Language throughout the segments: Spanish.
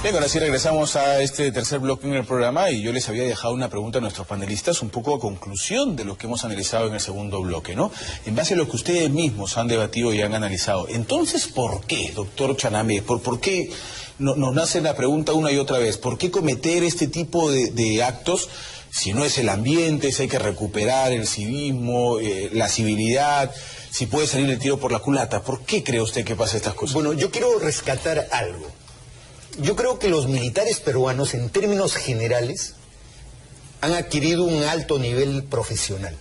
Bien, ahora sí regresamos a este tercer bloque en el programa y yo les había dejado una pregunta a nuestros panelistas un poco a conclusión de lo que hemos analizado en el segundo bloque, ¿no? En base a lo que ustedes mismos han debatido y han analizado. Entonces, ¿por qué, doctor Chanamé? ¿Por qué nos nace la pregunta una y otra vez? ¿Por qué cometer este tipo de actos si no es el ambiente, si hay que recuperar el civismo, la civilidad, si puede salir el tiro por la culata? ¿Por qué cree usted que pasa estas cosas? Bueno, yo quiero rescatar algo. Yo creo que los militares peruanos, en términos generales, han adquirido un alto nivel profesional.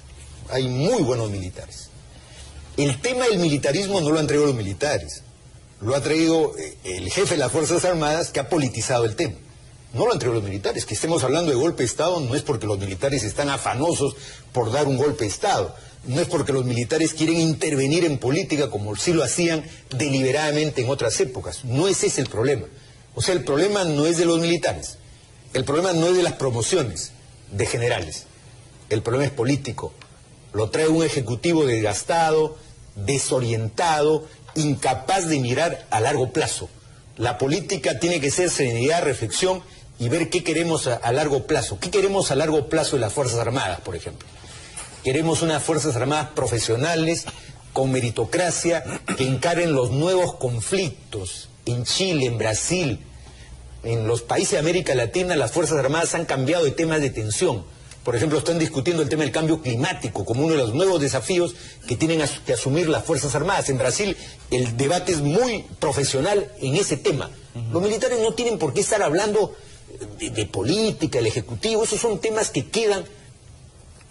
Hay muy buenos militares. El tema del militarismo no lo han traído los militares, lo ha traído el jefe de las Fuerzas Armadas, que ha politizado el tema. No lo han traído los militares. Que estemos hablando de golpe de Estado no es porque los militares están afanosos por dar un golpe de Estado. No es porque los militares quieren intervenir en política como sí lo hacían deliberadamente en otras épocas. No es ese el problema. O sea, el problema no es de los militares, el problema no es de las promociones de generales, el problema es político. Lo trae un ejecutivo desgastado, desorientado, incapaz de mirar a largo plazo. La política tiene que ser serenidad, reflexión y ver qué queremos a largo plazo. ¿Qué queremos a largo plazo de las Fuerzas Armadas, por ejemplo? Queremos unas Fuerzas Armadas profesionales, con meritocracia, que encaren los nuevos conflictos. En Chile, en Brasil, en los países de América Latina, las Fuerzas Armadas han cambiado de temas de tensión. Por ejemplo, están discutiendo el tema del cambio climático como uno de los nuevos desafíos que tienen que asumir las Fuerzas Armadas. En Brasil, el debate es muy profesional en ese tema. Los militares no tienen por qué estar hablando de política, el Ejecutivo. Esos son temas que quedan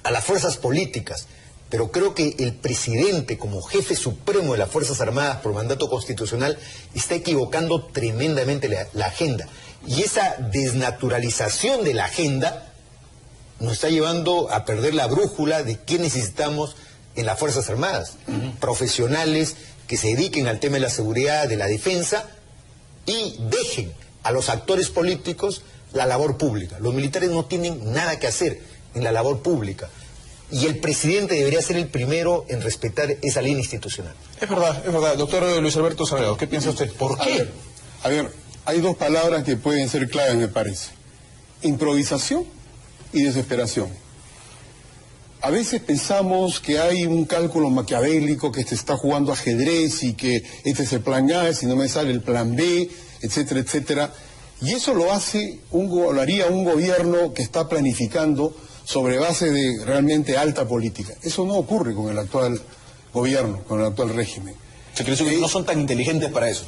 a las fuerzas políticas. Pero creo que el presidente, como jefe supremo de las Fuerzas Armadas por mandato constitucional, está equivocando tremendamente la agenda. Y esa desnaturalización de la agenda nos está llevando a perder la brújula de qué necesitamos en las Fuerzas Armadas. Profesionales que se dediquen al tema de la seguridad, de la defensa, y dejen a los actores políticos la labor pública. Los militares no tienen nada que hacer en la labor pública. Y el presidente debería ser el primero en respetar esa línea institucional. Es verdad, es verdad. Doctor Luis Alberto Salgado, ¿qué piensa usted? ¿Por qué? A ver, hay dos palabras que pueden ser claves, me parece. Improvisación y desesperación. A veces pensamos que hay un cálculo maquiavélico, que se está jugando ajedrez y que este es el plan A, si no me sale el plan B, etcétera, etcétera. Y eso lo haría un gobierno que está planificando sobre base de realmente alta política. Eso no ocurre con el actual gobierno, con el actual régimen. ¿Se cree que no son tan inteligentes para eso?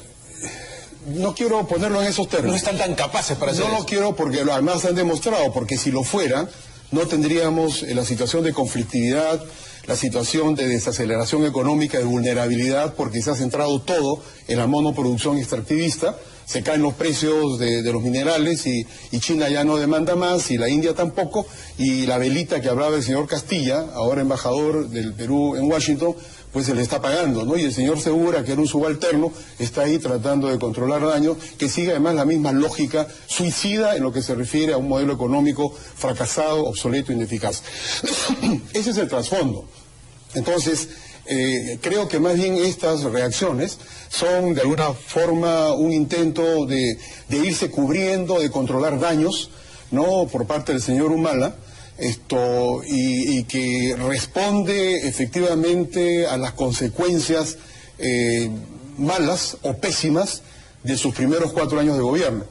No quiero ponerlo en esos términos. No están tan capaces para hacer eso. No lo quiero porque además han demostrado, porque si lo fueran, no tendríamos la situación de conflictividad, la situación de desaceleración económica, de vulnerabilidad, porque se ha centrado todo en la monoproducción extractivista. Se caen los precios de los minerales y China ya no demanda más y la India tampoco, y la velita que hablaba el señor Castilla, ahora embajador del Perú en Washington, pues se le está pagando, ¿no? Y el señor Segura, que era un subalterno, está ahí tratando de controlar daños, que sigue además la misma lógica suicida en lo que se refiere a un modelo económico fracasado, obsoleto, ineficaz. Ese es el trasfondo. Entonces, creo que más bien estas reacciones son de alguna forma un intento de irse cubriendo, de controlar daños, ¿no?, por parte del señor Humala, y que responde efectivamente a las consecuencias malas o pésimas de sus primeros 4 años de gobierno.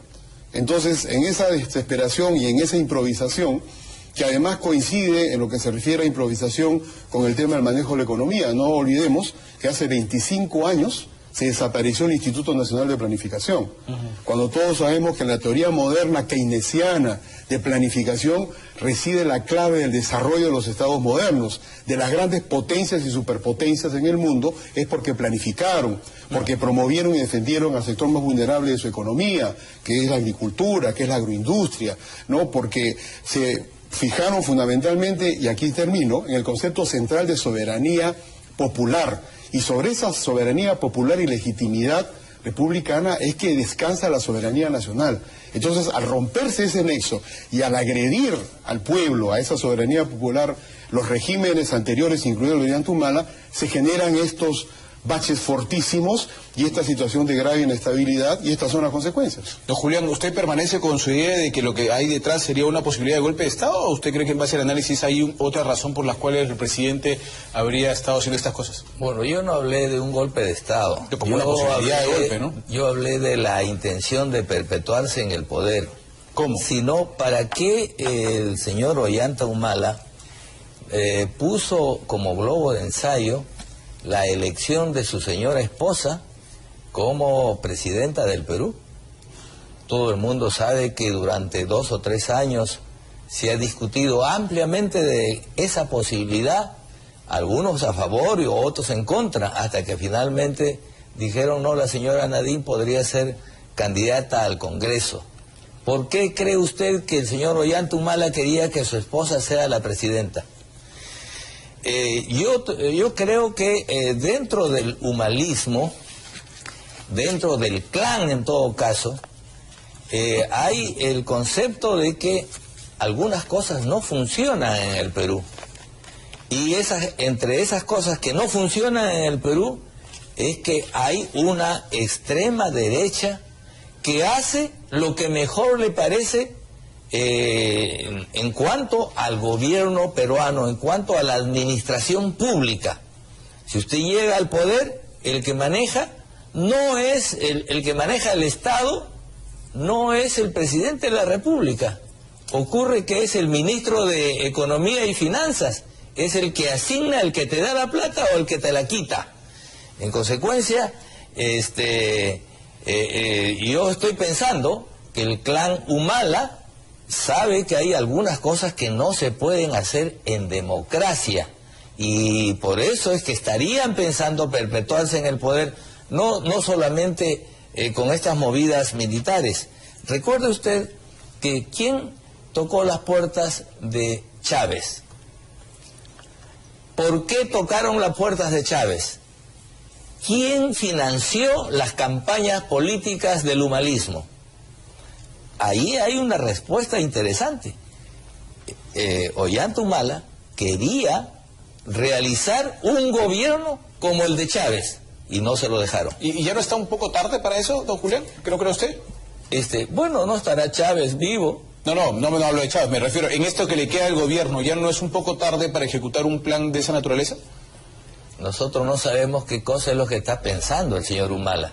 Entonces, en esa desesperación y en esa improvisación, que además coincide en lo que se refiere a improvisación con el tema del manejo de la economía. No olvidemos que hace 25 años se desapareció el Instituto Nacional de Planificación. Cuando todos sabemos que en la teoría moderna keynesiana de planificación reside la clave del desarrollo de los estados modernos, de las grandes potencias y superpotencias en el mundo, es porque planificaron, porque promovieron y defendieron al sector más vulnerable de su economía, que es la agricultura, que es la agroindustria, ¿no? Porque se fijaron fundamentalmente, y aquí termino, en el concepto central de soberanía popular. Y sobre esa soberanía popular y legitimidad republicana es que descansa la soberanía nacional. Entonces, al romperse ese nexo y al agredir al pueblo, a esa soberanía popular, los regímenes anteriores, incluido el de Ollanta Humala, se generan estos baches fortísimos y esta situación de grave inestabilidad, y estas son las consecuencias. Don Julián, ¿usted permanece con su idea de que lo que hay detrás sería una posibilidad de golpe de Estado, o usted cree que en base al análisis hay otra razón por la cual el presidente habría estado haciendo estas cosas? Bueno, yo no hablé de un golpe de Estado. Como una posibilidad de golpe, ¿no? Yo hablé de la intención de perpetuarse en el poder. ¿Cómo? Sino, ¿para qué el señor Ollanta Humala puso como globo de ensayo la elección de su señora esposa como presidenta del Perú? Todo el mundo sabe que durante 2 o 3 años se ha discutido ampliamente de esa posibilidad, algunos a favor y otros en contra, hasta que finalmente dijeron no, la señora Nadine podría ser candidata al Congreso. ¿Por qué cree usted que el señor Ollanta Humala quería que su esposa sea la presidenta? Yo creo que dentro del humalismo, dentro del clan en todo caso, hay el concepto de que algunas cosas no funcionan en el Perú. Y entre esas cosas que no funcionan en el Perú es que hay una extrema derecha que hace lo que mejor le parece en cuanto al gobierno peruano, en cuanto a la administración pública. Si usted llega al poder, el que maneja no es el que maneja el Estado, no es el presidente de la República. Ocurre que es el ministro de Economía y Finanzas, es el que asigna, el que te da la plata o el que te la quita. En consecuencia, yo estoy pensando que el clan Humala sabe que hay algunas cosas que no se pueden hacer en democracia, y por eso es que estarían pensando perpetuarse en el poder, no solamente con estas movidas militares. Recuerde usted que ¿quién tocó las puertas de Chávez? ¿Por qué tocaron las puertas de Chávez? ¿Quién financió las campañas políticas del humalismo? Ahí hay una respuesta interesante. Ollanta Humala quería realizar un gobierno como el de Chávez y no se lo dejaron. ¿Y ya no está un poco tarde para eso, don Julián? ¿Cree usted? Bueno, no estará Chávez vivo. No me hablo de Chávez, me refiero, en esto que le queda al gobierno, ¿ya no es un poco tarde para ejecutar un plan de esa naturaleza? Nosotros no sabemos qué cosa es lo que está pensando el señor Humala.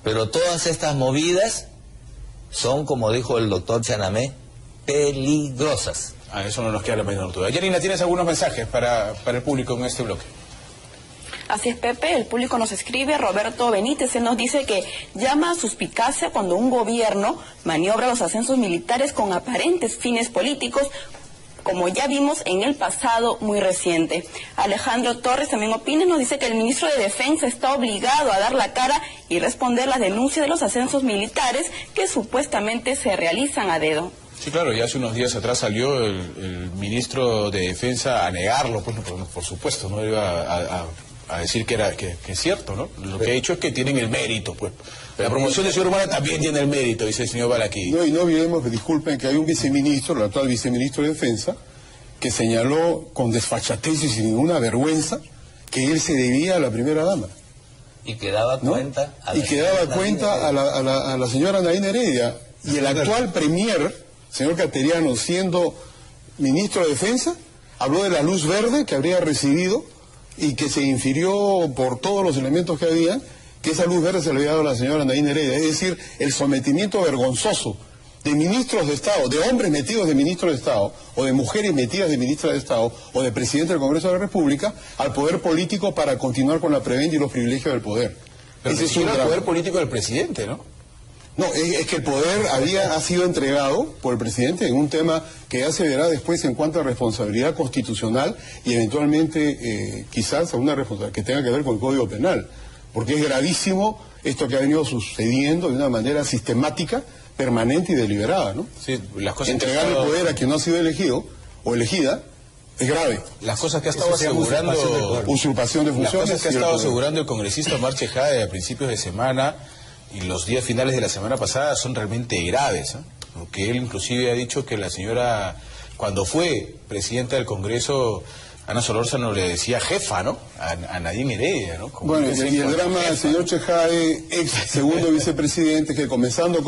Pero todas estas movidas son, como dijo el doctor Chanamé, peligrosas. Eso no nos queda la menor duda. Yanina, ¿tienes algunos mensajes para el público en este bloque? Así es, Pepe, el público nos escribe, Roberto Benítez, él nos dice que llama a suspicacia cuando un gobierno maniobra los ascensos militares con aparentes fines políticos, como ya vimos en el pasado muy reciente. Alejandro Torres también opina, nos dice que el ministro de Defensa está obligado a dar la cara y responder las denuncias de los ascensos militares que supuestamente se realizan a dedo. Sí, claro, ya hace unos días atrás salió el ministro de Defensa a negarlo, pues, por supuesto, no iba a decir que es cierto, ¿no? Lo que ha dicho es que tienen el mérito, pues. La promoción del señor Humala también tiene el mérito, dice el señor Balaquí. No, y no olvidemos que, disculpen, que hay un viceministro, el actual viceministro de Defensa, que señaló con desfachatez y sin ninguna vergüenza que él se debía a la primera dama. Y que daba cuenta a la señora Nadine Heredia. Y el actual premier, señor Cateriano, siendo ministro de Defensa, habló de la luz verde que habría recibido y que se infirió por todos los elementos que había, que esa luz verde se le había dado a la señora Nadine Heredia. Es decir, el sometimiento vergonzoso de ministros de Estado, de hombres metidos de ministros de Estado, o de mujeres metidas de ministras de Estado, o de presidente del Congreso de la República, al poder político para continuar con la prebenda y los privilegios del poder. Pero ese es el poder político del presidente, ¿no? No, es que el poder ha sido entregado por el presidente en un tema que ya se verá después en cuanto a responsabilidad constitucional y eventualmente quizás a una responsabilidad que tenga que ver con el Código Penal, porque es gravísimo esto que ha venido sucediendo de una manera sistemática, permanente y deliberada, ¿no? Sí, las cosas entregar el poder a quien no ha sido elegido o elegida es grave. Las cosas que ha estado asegurando usurpación de funciones. Las cosas que ha estado asegurando el congresista Omar Chejade a principios de semana y los días finales de la semana pasada son realmente graves, ¿eh? Porque él inclusive ha dicho que la señora, cuando fue presidenta del Congreso, Ana Solórzano le decía jefa, ¿no? A Nadine Heredia, ¿no? Como bueno, y el drama del señor Chejae, ex segundo vicepresidente, que comenzando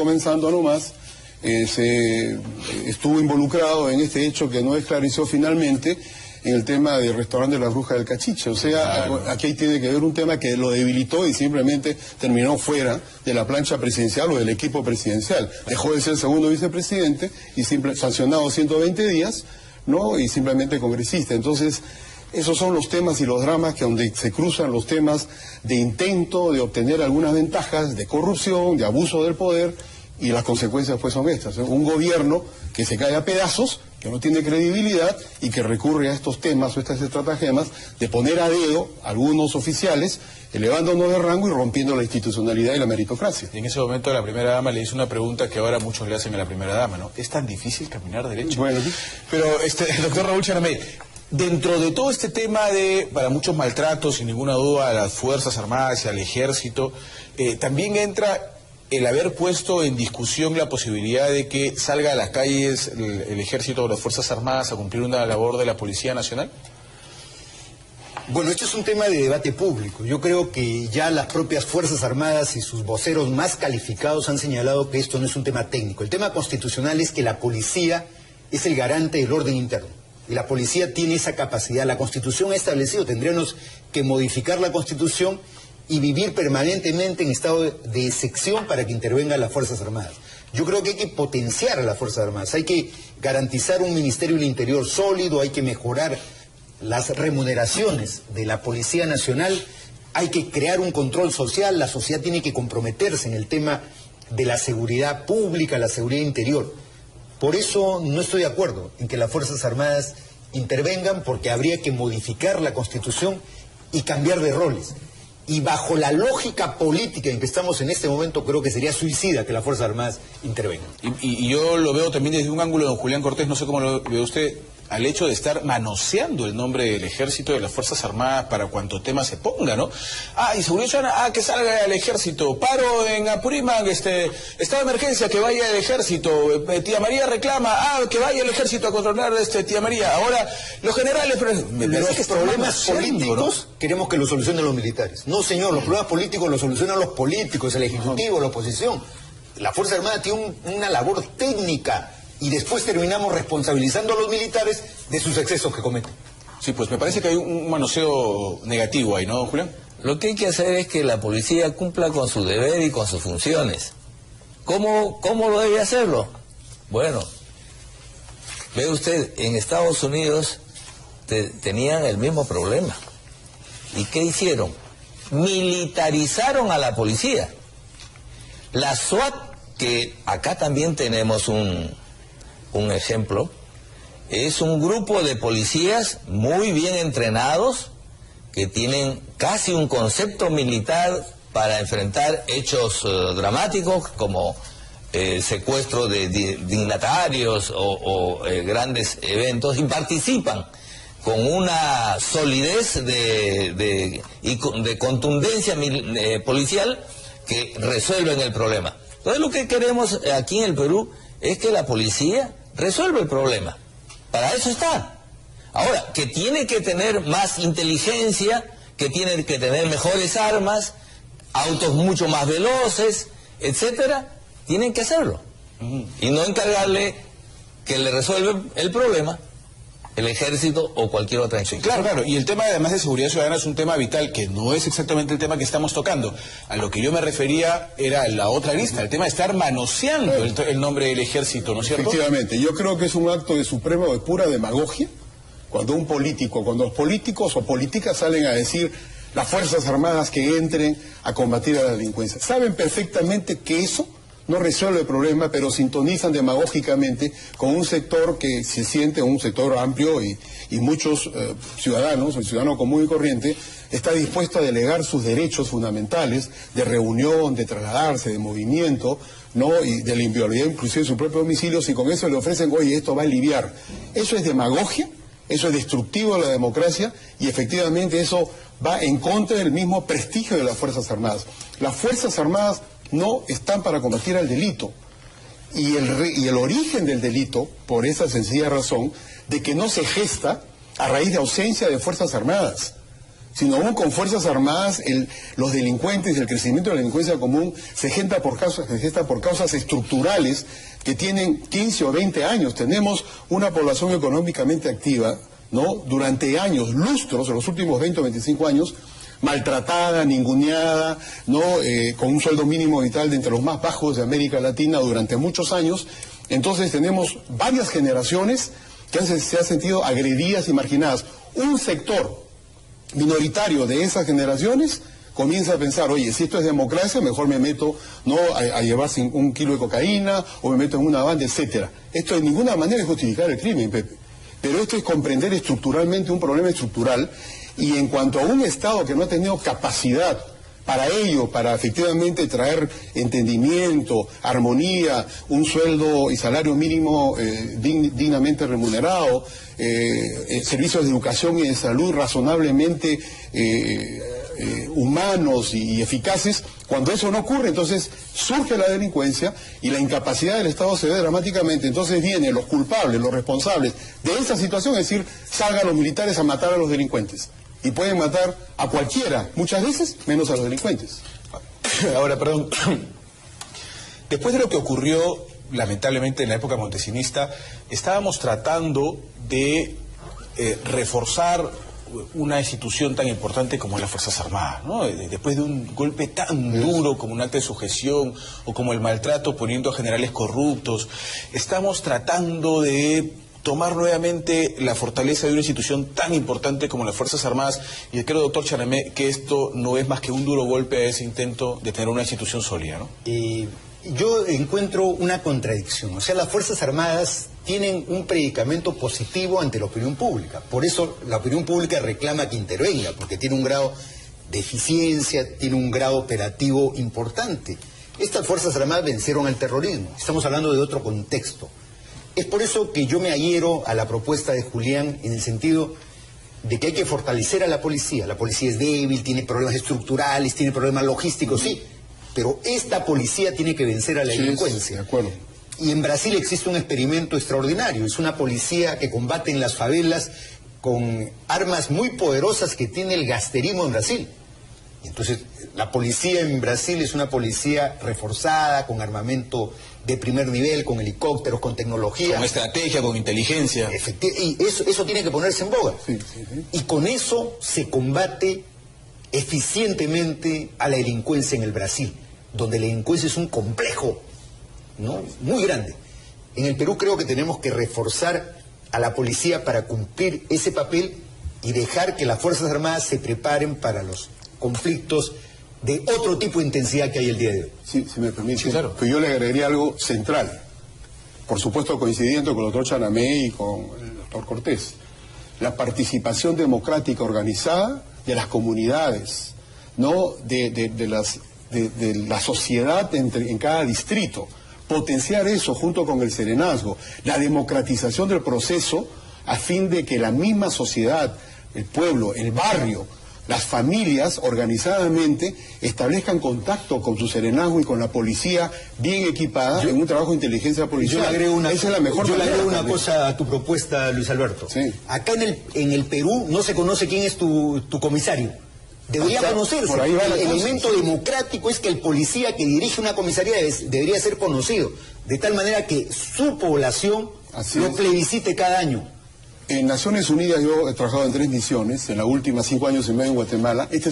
nomás, se estuvo involucrado en este hecho que no esclareció finalmente, en el tema del restaurante de la Bruja del Cachiche. O sea, claro, aquí tiene que ver un tema que lo debilitó y simplemente terminó fuera de la plancha presidencial o del equipo presidencial. Dejó de ser segundo vicepresidente y sancionado 120 días, ¿no? Y simplemente congresista. Entonces, esos son los temas y los dramas que donde se cruzan los temas de intento de obtener algunas ventajas, de corrupción, de abuso del poder, y las consecuencias pues son estas. Un gobierno que se cae a pedazos, que no tiene credibilidad y que recurre a estos temas o estas estratagemas de poner a dedo a algunos oficiales, elevándonos de rango y rompiendo la institucionalidad y la meritocracia. Y en ese momento la primera dama le hizo una pregunta que ahora muchos le hacen a la primera dama, ¿no? ¿Es tan difícil caminar derecho? Bueno, pero el doctor Raúl Charamey, dentro de todo este tema de, para muchos maltratos, sin ninguna duda, a las Fuerzas Armadas y al Ejército, también entra el haber puesto en discusión la posibilidad de que salga a las calles el Ejército o las Fuerzas Armadas a cumplir una labor de la Policía Nacional. Bueno, este es un tema de debate público. Yo creo que ya las propias Fuerzas Armadas y sus voceros más calificados han señalado que esto no es un tema técnico. El tema constitucional es que la policía es el garante del orden interno. Y la policía tiene esa capacidad. La Constitución ha establecido, tendríamos que modificar la Constitución y vivir permanentemente en estado de excepción para que intervengan las Fuerzas Armadas. Yo creo que hay que potenciar a las Fuerzas Armadas, hay que garantizar un Ministerio del Interior sólido, hay que mejorar las remuneraciones de la Policía Nacional, hay que crear un control social, la sociedad tiene que comprometerse en el tema de la seguridad pública, la seguridad interior. Por eso no estoy de acuerdo en que las Fuerzas Armadas intervengan, porque habría que modificar la Constitución y cambiar de roles. Y bajo la lógica política en que estamos en este momento, creo que sería suicida que las Fuerzas Armadas intervengan. Y yo lo veo también desde un ángulo de don Julián Cortés, no sé cómo lo ve usted, al hecho de estar manoseando el nombre del Ejército, de las Fuerzas Armadas, para cuanto tema se ponga, ¿no? Y seguridad ciudadana, que salga el Ejército, paro en Apurímac, estado de emergencia, que vaya el Ejército, tía María reclama, que vaya el Ejército a controlar tía María. Ahora, los generales... Los problemas políticos, ¿no? Queremos que los solucionen los militares. No, señor, los problemas políticos los solucionan los políticos, el Ejecutivo, la oposición. La Fuerza Armada tiene una labor técnica, y después terminamos responsabilizando a los militares de sus excesos que cometen. Sí, pues me parece que hay un manoseo negativo ahí, ¿no, don Julián? Lo que hay que hacer es que la policía cumpla con su deber y con sus funciones. ¿Cómo lo debe hacerlo? Bueno, ve usted, en Estados Unidos tenían el mismo problema. ¿Y qué hicieron? Militarizaron a la policía. La SWAT, que acá también tenemos un ejemplo, es un grupo de policías muy bien entrenados que tienen casi un concepto militar para enfrentar hechos dramáticos como secuestro de dignatarios o grandes eventos, y participan con una solidez de contundencia policial que resuelven el problema. Entonces lo que queremos aquí en el Perú es que la policía resuelva el problema. Para eso está. Ahora, que tiene que tener más inteligencia, que tiene que tener mejores armas, autos mucho más veloces, etcétera, tienen que hacerlo. Y no encargarle que le resuelva el problema el Ejército o cualquier otra institución. Claro, y el tema además de seguridad ciudadana es un tema vital, que no es exactamente el tema que estamos tocando. A lo que yo me refería era la otra lista, el tema de estar manoseando el nombre del Ejército, ¿no es cierto? Efectivamente, yo creo que es un acto de suprema, de pura demagogia, cuando los políticos o políticas salen a decir las Fuerzas Armadas que entren a combatir a la delincuencia. Saben perfectamente que eso no resuelve el problema, pero sintonizan demagógicamente con un sector que se siente, un sector amplio y muchos ciudadanos, el ciudadano común y corriente, está dispuesto a delegar sus derechos fundamentales de reunión, de trasladarse, de movimiento, ¿no? Y de la inviolabilidad inclusive de su propio domicilio, si con eso le ofrecen, oye, esto va a aliviar. Eso es demagogia, eso es destructivo de la democracia y efectivamente eso va en contra del mismo prestigio de las Fuerzas Armadas. Las Fuerzas Armadas no están para combatir al delito. Y el origen del delito, por esa sencilla razón, de que no se gesta a raíz de ausencia de Fuerzas Armadas, sino aún con Fuerzas Armadas los delincuentes, el crecimiento de la delincuencia común se gesta por causas estructurales que tienen 15 o 20 años. Tenemos una población económicamente activa, ¿no?, durante años, lustros, en los últimos 20 o 25 años, maltratada, ninguneada, ¿no?, con un sueldo mínimo vital de entre los más bajos de América Latina durante muchos años. Entonces tenemos varias generaciones que se han sentido agredidas y marginadas. Un sector minoritario de esas generaciones comienza a pensar, oye, si esto es democracia, mejor me meto, ¿no?, a llevar 1 kilo de cocaína, o me meto en una banda, etcétera. Esto de ninguna manera es justificar el crimen, Pepe, pero esto es comprender estructuralmente un problema estructural. Y en cuanto a un Estado que no ha tenido capacidad para ello, para efectivamente traer entendimiento, armonía, un sueldo y salario mínimo dignamente remunerado, servicios de educación y de salud razonablemente humanos y eficaces, cuando eso no ocurre, entonces surge la delincuencia y la incapacidad del Estado se ve dramáticamente. Entonces vienen los culpables, los responsables de esa situación, es decir, salgan los militares a matar a los delincuentes. Y pueden matar a cualquiera, muchas veces, menos a los delincuentes. Ahora, perdón, después de lo que ocurrió, lamentablemente, en la época montesinista, estábamos tratando de reforzar una institución tan importante como las Fuerzas Armadas, ¿no? Después de un golpe tan duro como un acto de sujeción o como el maltrato poniendo a generales corruptos, estamos tratando de tomar nuevamente la fortaleza de una institución tan importante como las Fuerzas Armadas, y creo, doctor Chanamé, que esto no es más que un duro golpe a ese intento de tener una institución sólida, ¿no? Yo encuentro una contradicción. O sea, las Fuerzas Armadas tienen un predicamento positivo ante la opinión pública. Por eso la opinión pública reclama que intervenga, porque tiene un grado de eficiencia, tiene un grado operativo importante. Estas Fuerzas Armadas vencieron al terrorismo. Estamos hablando de otro contexto. Es por eso que yo me adhiero a la propuesta de Julián en el sentido de que hay que fortalecer a la policía. La policía es débil, tiene problemas estructurales, tiene problemas logísticos, sí, pero esta policía tiene que vencer a la delincuencia. De acuerdo. Y en Brasil existe un experimento extraordinario. Es una policía que combate en las favelas con armas muy poderosas que tiene el gasterismo en Brasil. Y entonces, la policía en Brasil es una policía reforzada, con armamento de primer nivel, con helicópteros, con tecnología. Con estrategia, con inteligencia. Y eso tiene que ponerse en boga. Sí. Y con eso se combate eficientemente a la delincuencia en el Brasil, donde la delincuencia es un complejo, ¿no?, muy grande. En el Perú creo que tenemos que reforzar a la policía para cumplir ese papel y dejar que las Fuerzas Armadas se preparen para los conflictos de otro tipo de intensidad que hay el día de hoy. Sí, si me permite, sí, claro. Que yo le agregaría algo central, por supuesto coincidente con el doctor Chanamé y con el doctor Cortés: la participación democrática organizada de las comunidades, ¿no?, de la sociedad en cada distrito. Potenciar eso junto con el serenazgo, la democratización del proceso, a fin de que la misma sociedad, el pueblo, el barrio, las familias organizadamente establezcan contacto con su serenazgo y con la policía bien equipada en un trabajo de inteligencia policial. Yo le agrego Esa es la mejor manera, le agrego una también. cosa a tu propuesta, Luis Alberto. Sí. Acá en el Perú no se conoce quién es tu comisario. Debería conocerse. Por ahí va la El cosa, elemento sí. democrático es que el policía que dirige una comisaría debería ser conocido, de tal manera que su población Así lo es. plebiscite cada año. En Naciones Unidas yo he trabajado en 3 misiones, en las últimas 5 años y medio en Guatemala. Este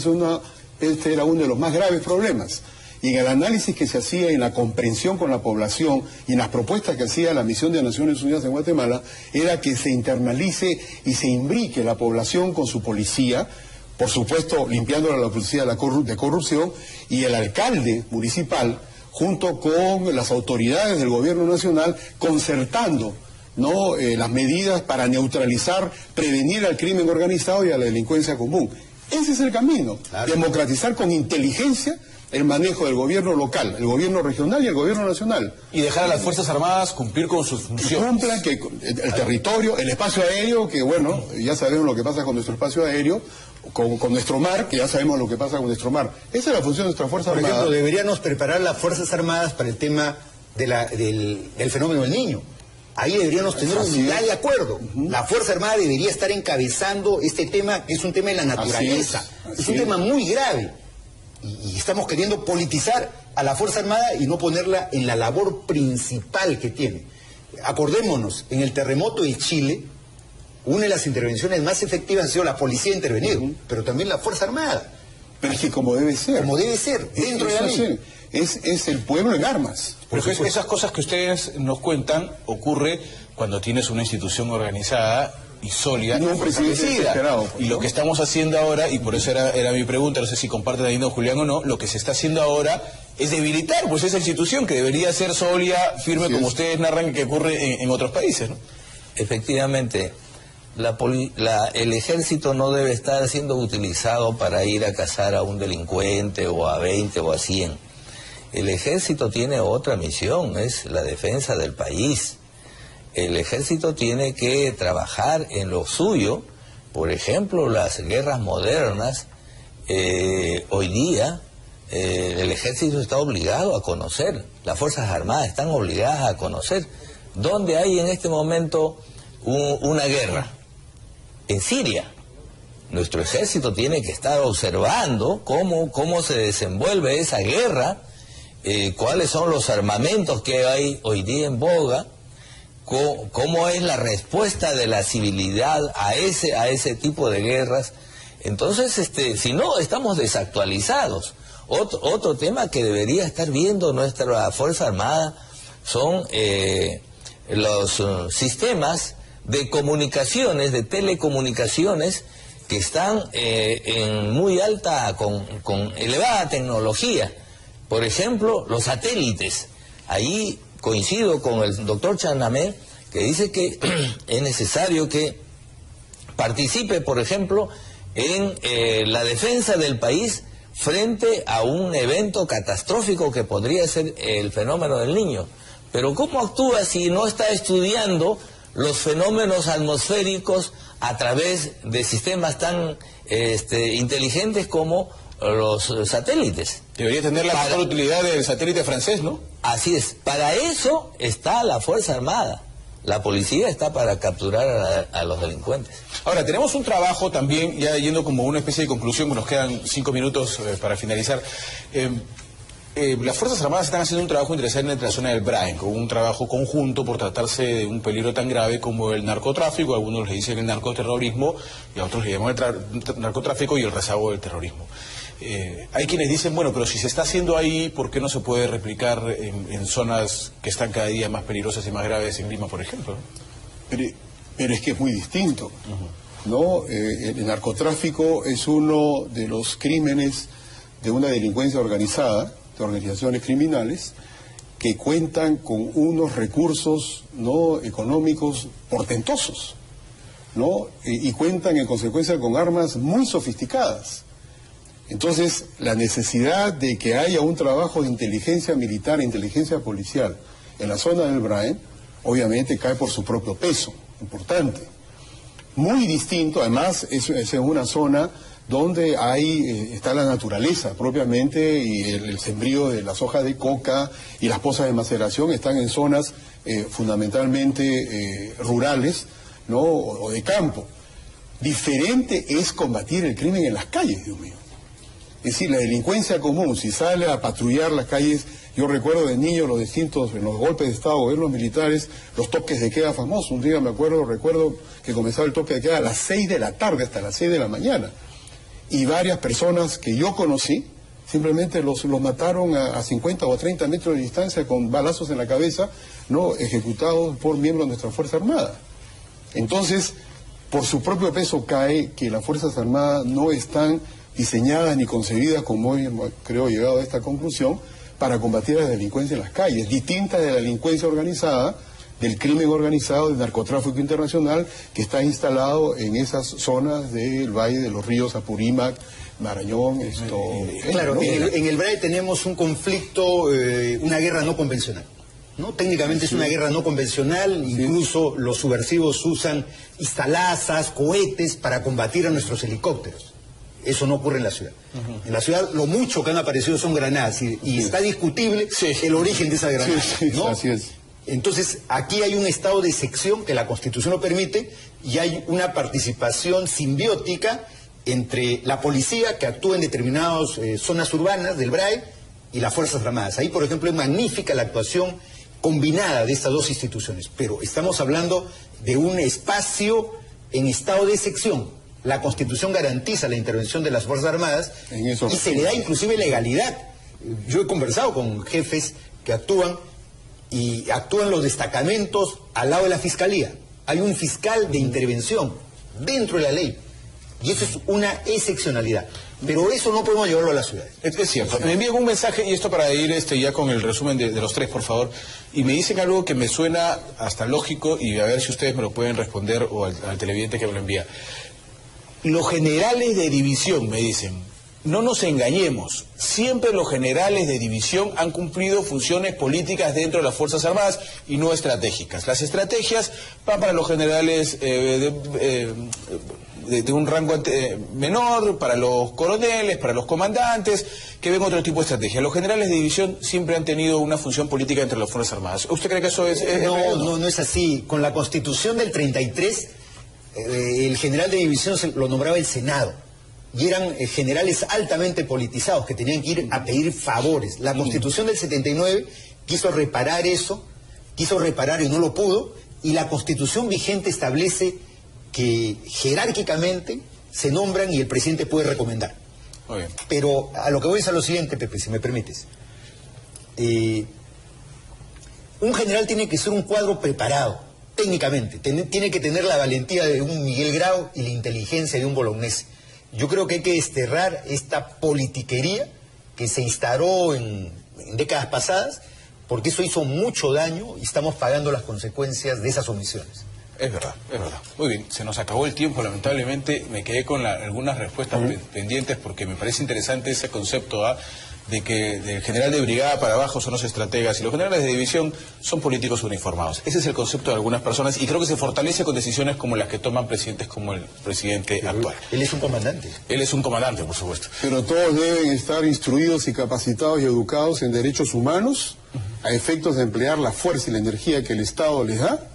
era uno de los más graves problemas. Y en el análisis que se hacía, en la comprensión con la población y en las propuestas que hacía la misión de Naciones Unidas en Guatemala, era que se internalice y se imbrique la población con su policía, por supuesto limpiando la policía de corrupción, y el alcalde municipal, junto con las autoridades del gobierno nacional, concertando, ¿no?, las medidas para neutralizar, prevenir al crimen organizado y a la delincuencia común. Ese es el camino, Claro. Democratizar con inteligencia el manejo del gobierno local, el gobierno regional y el gobierno nacional. Y dejar a las Fuerzas Armadas cumplir con sus Que funciones. cumplan que el territorio, el espacio aéreo, que bueno, ya sabemos lo que pasa con nuestro espacio aéreo, con nuestro mar, que ya sabemos lo que pasa con nuestro mar. Esa es la función de nuestra Fuerza Por Armada. ejemplo, deberíamos preparar las Fuerzas Armadas para el tema del fenómeno del Niño. Ahí deberíamos tener unidad de acuerdo. La Fuerza Armada debería estar encabezando este tema, que es un tema de la naturaleza. Es un tema muy grave. Y estamos queriendo politizar a la Fuerza Armada y no ponerla en la labor principal que tiene. Acordémonos, en el terremoto de Chile, una de las intervenciones más efectivas ha sido la policía intervenida, pero también la Fuerza Armada. Pero es que como debe ser. Como debe ser, dentro de la ley. Es el pueblo en armas. Pero esas cosas que ustedes nos cuentan ocurre cuando tienes una institución organizada y sólida, no un presidente desesperado. Y lo que estamos haciendo ahora, y por eso era mi pregunta, no sé si comparte la idea Julián o no, lo que se está haciendo ahora es debilitar pues esa institución que debería ser sólida, firme, como ustedes narran que ocurre en otros países, ¿no? Efectivamente, el ejército no debe estar siendo utilizado para ir a cazar a un delincuente o a 20 o a 100. El ejército tiene otra misión, es la defensa del país. El ejército tiene que trabajar en lo suyo. Por ejemplo, las guerras modernas, hoy día el ejército está obligado a conocer, las Fuerzas Armadas están obligadas a conocer dónde hay en este momento una guerra. En Siria. Nuestro ejército tiene que estar observando cómo se desenvuelve esa guerra, cuáles son los armamentos que hay hoy día en boga, cómo es la respuesta de la civilidad a ese tipo de guerras. Entonces, si no, estamos desactualizados. Otro tema que debería estar viendo nuestra Fuerza Armada son los sistemas de comunicaciones, de telecomunicaciones, que están en muy alta, con elevada tecnología. Por ejemplo, los satélites. Ahí coincido con el doctor Chanamé, que dice que es necesario que participe, por ejemplo, en la defensa del país frente a un evento catastrófico que podría ser el fenómeno del Niño. Pero ¿cómo actúa si no está estudiando los fenómenos atmosféricos a través de sistemas tan inteligentes como los satélites? Debería tener la mejor utilidad del satélite francés, ¿no? Así es. Para eso está la Fuerza Armada. La policía está para capturar a los delincuentes. Ahora, tenemos un trabajo también, ya yendo como una especie de conclusión, nos quedan 5 minutos para finalizar. Las Fuerzas Armadas están haciendo un trabajo interesante en la zona del Brain, con un trabajo conjunto por tratarse de un peligro tan grave como el narcotráfico. Algunos le dicen el narcoterrorismo y a otros le llaman el narcotráfico y el rezago del terrorismo. Hay quienes dicen, bueno, pero si se está haciendo ahí, ¿por qué no se puede replicar en zonas que están cada día más peligrosas y más graves en Lima, por ejemplo? Pero es que es muy distinto, ¿no? El narcotráfico es uno de los crímenes de una delincuencia organizada, de organizaciones criminales, que cuentan con unos recursos no económicos portentosos, ¿no? Y cuentan en consecuencia con armas muy sofisticadas. Entonces, la necesidad de que haya un trabajo de inteligencia militar e inteligencia policial en la zona del Brain, obviamente cae por su propio peso, importante. Muy distinto, además, es una zona donde está la naturaleza propiamente, y el sembrío de las hojas de coca y las pozas de maceración están en zonas fundamentalmente rurales, ¿no? O de campo. Diferente es combatir el crimen en las calles, Dios mío. Es decir, la delincuencia común, si sale a patrullar las calles, yo recuerdo de niño en los golpes de Estado, gobiernos militares, los toques de queda famosos. Un día recuerdo que comenzaba el toque de queda a las 6 de la tarde hasta las 6 de la mañana. Y varias personas que yo conocí, simplemente los mataron a 50 o a 30 metros de distancia con balazos en la cabeza, no ejecutados por miembros de nuestra Fuerza Armada. Entonces, por su propio peso cae que las Fuerzas Armadas no están diseñadas ni concebidas, como hoy creo llegado a esta conclusión, para combatir a la delincuencia en las calles, distinta de la delincuencia organizada, del crimen organizado, del narcotráfico internacional, que está instalado en esas zonas del Valle de los Ríos, Apurímac, Marañón, Claro, ¿no? en el Braille tenemos un conflicto, una guerra no convencional, ¿no? Técnicamente es una guerra no convencional, incluso los subversivos usan istalazas, cohetes para combatir a nuestros helicópteros. Eso no ocurre en la ciudad. En la ciudad lo mucho que han aparecido son granadas y está discutible el origen de esas granadas, ¿no? Así es. Entonces, aquí hay un estado de excepción que la Constitución lo permite y hay una participación simbiótica entre la policía que actúa en determinadas zonas urbanas del BRAE y las Fuerzas Armadas. Ahí, por ejemplo, es magnífica la actuación combinada de estas dos instituciones, pero estamos hablando de un espacio en estado de excepción. La Constitución garantiza la intervención de las Fuerzas Armadas y se le da inclusive legalidad. Yo he conversado con jefes que actúan y actúan los destacamentos al lado de la Fiscalía. Hay un fiscal de intervención dentro de la ley. Y eso es una excepcionalidad. Pero eso no podemos llevarlo a la ciudad. Es cierto. Me envían un mensaje, y esto para ir ya con el resumen de los tres, por favor, y me dicen algo que me suena hasta lógico, y a ver si ustedes me lo pueden responder o al televidente que me lo envía. Los generales de división, me dicen, no nos engañemos, siempre los generales de división han cumplido funciones políticas dentro de las Fuerzas Armadas y no estratégicas. Las estrategias van para los generales de un rango menor, para los coroneles, para los comandantes, que ven otro tipo de estrategia. Los generales de división siempre han tenido una función política entre las Fuerzas Armadas. ¿Usted cree que eso es no es así. Con la Constitución del 33, el general de división lo nombraba el Senado. Y eran generales altamente politizados que tenían que ir a pedir favores. La Constitución del 79 quiso reparar eso, quiso reparar y no lo pudo, y la Constitución vigente establece que jerárquicamente se nombran y el presidente puede recomendar. Muy bien. Pero a lo que voy es a lo siguiente, Pepe, si me permites. Un general tiene que ser un cuadro preparado, técnicamente. Tiene que tener la valentía de un Miguel Grau y la inteligencia de un Bolognesi. Yo creo que hay que desterrar esta politiquería que se instauró en décadas pasadas, porque eso hizo mucho daño y estamos pagando las consecuencias de esas omisiones. Es verdad, es verdad. Muy bien, se nos acabó el tiempo, lamentablemente. Me quedé con algunas respuestas pendientes porque me parece interesante ese concepto de que del general de brigada para abajo son los estrategas y los generales de división son políticos uniformados. Ese es el concepto de algunas personas y creo que se fortalece con decisiones como las que toman presidentes como el presidente actual. Él es un comandante. Él es un comandante, por supuesto. Pero todos deben estar instruidos y capacitados y educados en derechos humanos a efectos de emplear la fuerza y la energía que el Estado les da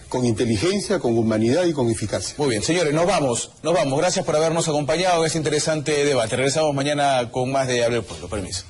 con inteligencia, con humanidad y con eficacia. Muy bien, señores, nos vamos. Gracias por habernos acompañado en este interesante debate. Regresamos mañana con más de Hable el Pueblo. Permiso.